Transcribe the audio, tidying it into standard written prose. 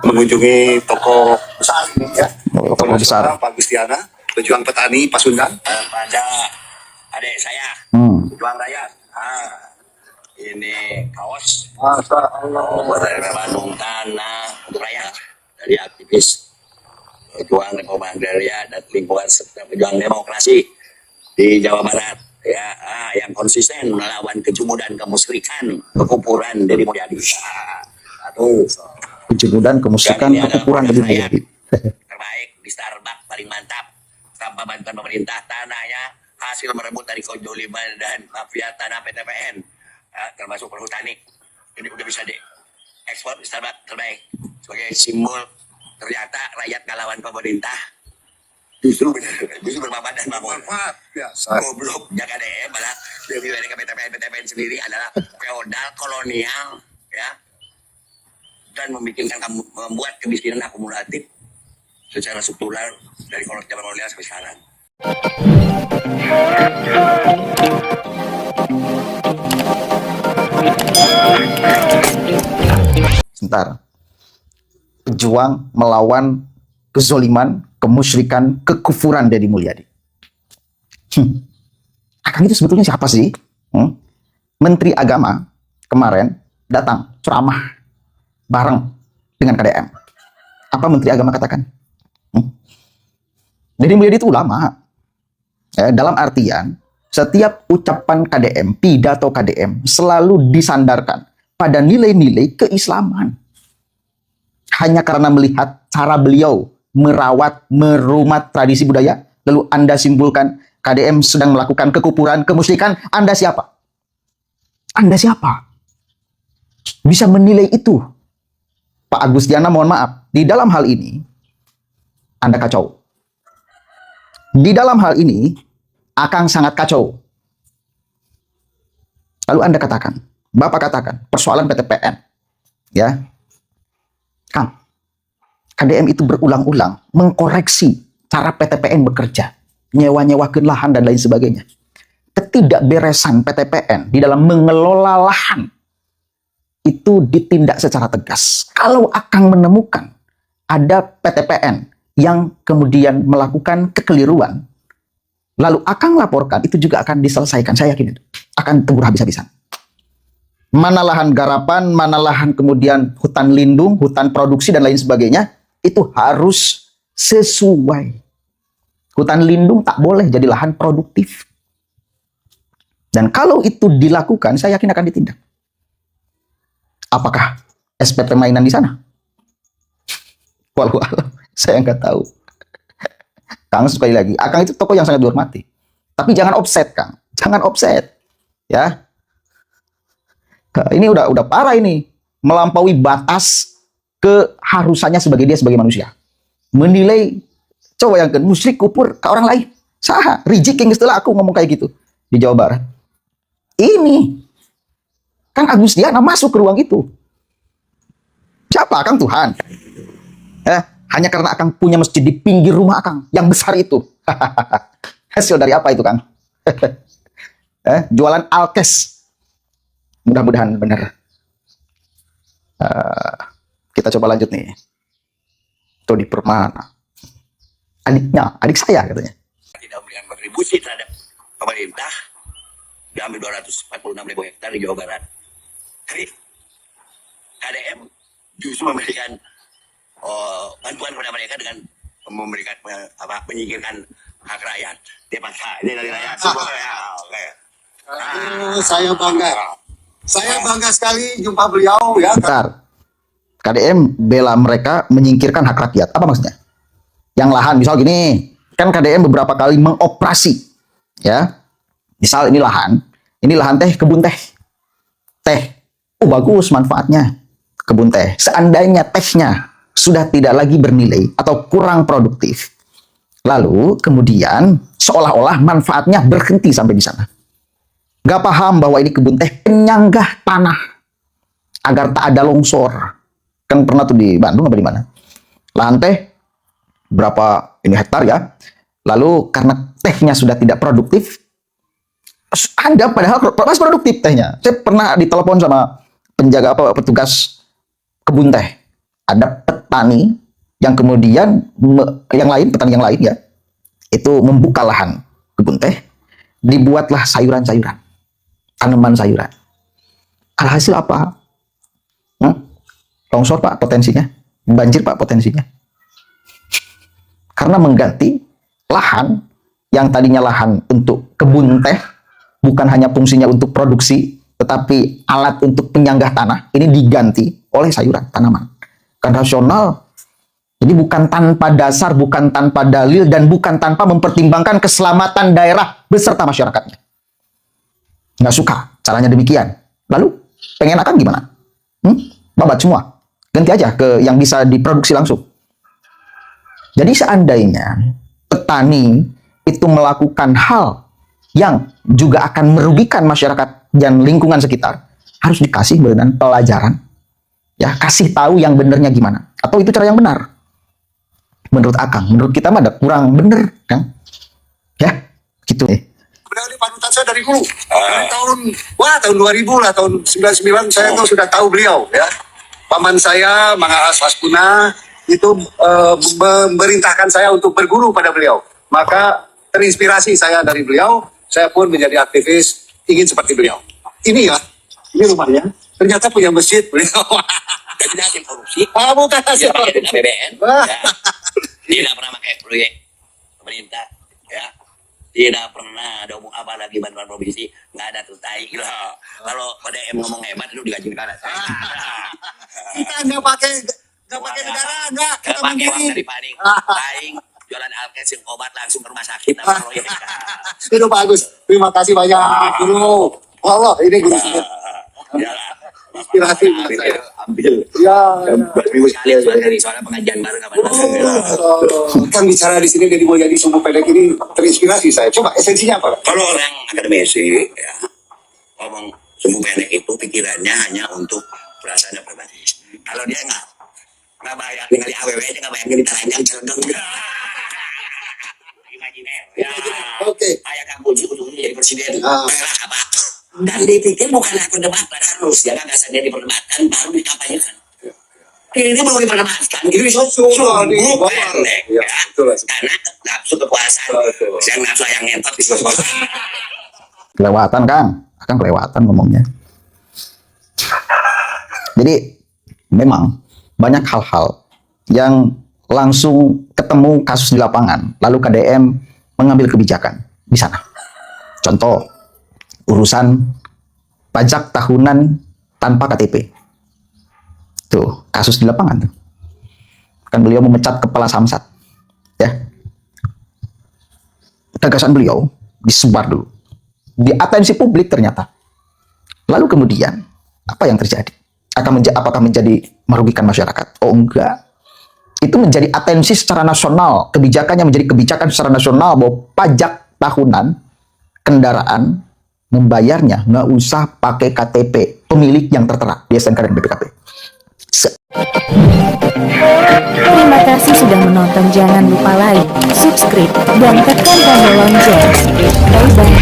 mengunjungi toko besar ini ya. Toko besar Pak Gustiana, pejuang petani Pasundan. Pada adik saya, pejuang rakyat. Ini kaos. Masya Allah. Dari Bandung tanah untuk rakyat. Dari aktivis pejuang Republik Indonesia dan lingkungan serta pejuang demokrasi di Jawa Barat. Ya, yang konsisten melawan kejumudan, kemusyrikan, kekufuran dari Mulyadi. Satu. kejumudan, kemusyrikan, kekufuran dari Mulyadi. Terbaik di Starbucks, paling mantap tanpa bantuan pemerintah. Tanahnya hasil merebut dari kejoliman dan mafia tanah PTPN, termasuk perhutani. Ini udah bisa diekspor di Starbucks, terbaik sebagai simbol. Ternyata rakyat ngelawan pemerintah justru bermanfaat dan Manfaat biasa. goblok jaga deh, malah lebih dari PTPN sendiri adalah feodal kolonial ya, dan membuat kemiskinan akumulatif secara struktural dari zaman kolonial sampai sekarang. Sebentar. Pejuang melawan kezoliman, kemusyrikan, kekufuran Deddy Mulyadi. Akang itu sebetulnya siapa sih? Menteri Agama kemarin datang ceramah bareng dengan KDM. Apa Menteri Agama katakan? Deddy Mulyadi itu ulama. Dalam artian, setiap ucapan KDM, pidato KDM selalu disandarkan pada nilai-nilai keislaman. Hanya karena melihat cara beliau merawat, merumat tradisi budaya, lalu Anda simpulkan KDM sedang melakukan kekufuran, kemusyrikan. Anda siapa? Anda siapa? Bisa menilai itu? Pak Agustiana, mohon maaf, di dalam hal ini Anda kacau. Di dalam hal ini Akang sangat kacau. Lalu Anda katakan, Bapak katakan, persoalan PTPN, ya, Kang, KDM itu berulang-ulang mengkoreksi cara PTPN bekerja, nyewa-nyewakeun lahan dan lain sebagainya. Ketidakberesan PTPN di dalam mengelola lahan itu ditindak secara tegas. Kalau Akang menemukan ada PTPN yang kemudian melakukan kekeliruan, lalu Akang laporkan, itu juga akan diselesaikan. Saya yakin itu akan tegur habis-habisan. Mana lahan garapan, mana lahan kemudian hutan lindung, hutan produksi dan lain sebagainya, itu harus sesuai. Hutan lindung tak boleh jadi lahan produktif. Dan kalau itu dilakukan, saya yakin akan ditindak. Apakah SPP mainan di sana? Walau alam, saya nggak tahu. Kang, sekali lagi, Akang itu tokoh yang sangat dihormati. Tapi jangan offset, Kang. Jangan offset. Ya. Ini udah parah ini. Melampaui batas keharusannya sebagai dia sebagai manusia. Menilai, coba yang musyrik kufur ke orang lain. Saha, rijiking setelah aku ngomong kayak gitu di Jawa Barat. Ini Kang Agustiana masuk ke ruang itu. Siapa? Akang Tuhan. Hanya karena Akang punya masjid di pinggir rumah Akang yang besar itu. Hasil dari apa itu, Kang? Jualan alkes. Mudah-mudahan benar. Kita coba lanjut nih. Tony Permana. Adik saya katanya. Tidak memberikan kontribusi terhadap pemerintah, diambil 246.000 hektar di Jawa Barat. Tapi KDM justru memberikan bantuan kepada mereka dengan memberikan menyingkirkan hak rakyat. Ini dari rakyat. Saya bangga. Saya bangga sekali jumpa beliau ya. Bentar. KDM bela mereka menyingkirkan hak rakyat. Apa maksudnya? Yang lahan, misal gini, kan KDM beberapa kali mengoperasi, ya. Misal ini lahan teh, kebun teh. Bagus manfaatnya, kebun teh. Seandainya tehnya sudah tidak lagi bernilai atau kurang produktif, lalu kemudian seolah-olah manfaatnya berhenti sampai di sana. Gak paham bahwa ini kebun teh penyanggah tanah agar tak ada longsor. Kan pernah tuh di Bandung apa di mana? Lahan teh berapa ini hektar ya. Lalu karena tehnya sudah tidak produktif, ada padahal masih produktif tehnya. Saya pernah ditelepon sama penjaga petugas kebun teh. Ada petani yang kemudian petani yang lain ya, itu membuka lahan kebun teh, dibuatlah sayuran-sayuran, tanaman sayuran. Alhasil apa? Longsor Pak potensinya, banjir Pak potensinya. Karena mengganti lahan yang tadinya lahan untuk kebun teh, bukan hanya fungsinya untuk produksi, tetapi alat untuk penyanggah tanah, ini diganti oleh sayuran, tanaman. Konvensional. Jadi bukan tanpa dasar, bukan tanpa dalil, dan bukan tanpa mempertimbangkan keselamatan daerah beserta masyarakatnya. Nggak suka caranya demikian. Lalu pengen akan gimana? Babat semua. Ganti aja ke yang bisa diproduksi langsung. Jadi seandainya petani itu melakukan hal yang juga akan merugikan masyarakat dan lingkungan sekitar, harus dikasih dengan pelajaran. Ya, kasih tahu yang benernya gimana. Atau itu cara yang benar. Menurut Akang, menurut kita mah ada kurang bener, Kang. Ya, gitu. Sebenarnya ini panutan saya dari dulu. Dari tahun 2000 lah, tahun 99 saya tuh sudah tahu beliau ya. Paman saya, Manga Aswaskuna, itu memerintahkan saya untuk berguru pada beliau. Maka terinspirasi saya dari beliau, saya pun menjadi aktivis ingin seperti beliau. Ini ya, ini rumahnya. Ternyata punya masjid beliau. Jadi hasil korupsi. Bukan hasil Dia pakai APBN. Wah. Ya. Tidak pernah pakai proyek pemerintah. Ya. Tidak pernah ada omong apa lagi bantuan provinsi. Nggak ada tuh tai lah. Kalau PDM ngomong hebat itu digaji negara. Kita nggak pakai negara, nggak. Kita Pakai uang mandiri. dari paling. Paling jualan alkesin obat langsung ke rumah sakit sama proyek. Itu bagus. Terima kasih banyak, Guru. Allah, ini Guru saya. Ya, Inspirasi buat saya. ambil. Ya, Minggu sekali dari soalnya pengajian bareng apa kan bicara di sini jadi Mulyadi Sumbu Pendek ini terinspirasi saya. Coba esensinya apa? Kalau orang akademisi ya ngomong sumbu pendek itu pikirannya hanya untuk perasaan dan pragmatis. Kalau dia nggak bayar tinggal di AWW aja nggak bayar di taranjang celendong. Imajiner. Ya. Oke. Kayak Kang Puji ujung-ujungnya jadi presiden. Merah apa? Dan dipikir bukan aku debat harus ya gagasannya diperdebatkan baru dikampanyekan. Ini belum diperdebatkan, ini sumbu pendek ya. Karena nafsu kekuasaan, yang nafsu yang ngentot itu. Kelewatan, Kang. Akang kelewatan ngomongnya. Jadi memang banyak hal-hal yang langsung ketemu kasus di lapangan, lalu KDM mengambil kebijakan di sana. Contoh, urusan pajak tahunan tanpa KTP. Tuh, kasus di lapangan tuh. Kan beliau memecat kepala Samsat. Ya. Gagasan beliau disebar dulu. Di atensi publik ternyata. Lalu kemudian, apa yang terjadi? Apakah menjadi merugikan masyarakat? Oh enggak. Itu menjadi atensi secara nasional. Kebijakannya menjadi kebijakan secara nasional bahwa pajak tahunan kendaraan membayarnya nggak usah pakai KTP pemilik yang tertera di STNK dan BPKB. Terima kasih sudah menonton. Jangan lupa like, subscribe, dan tekan tombol lonceng. Bye bye.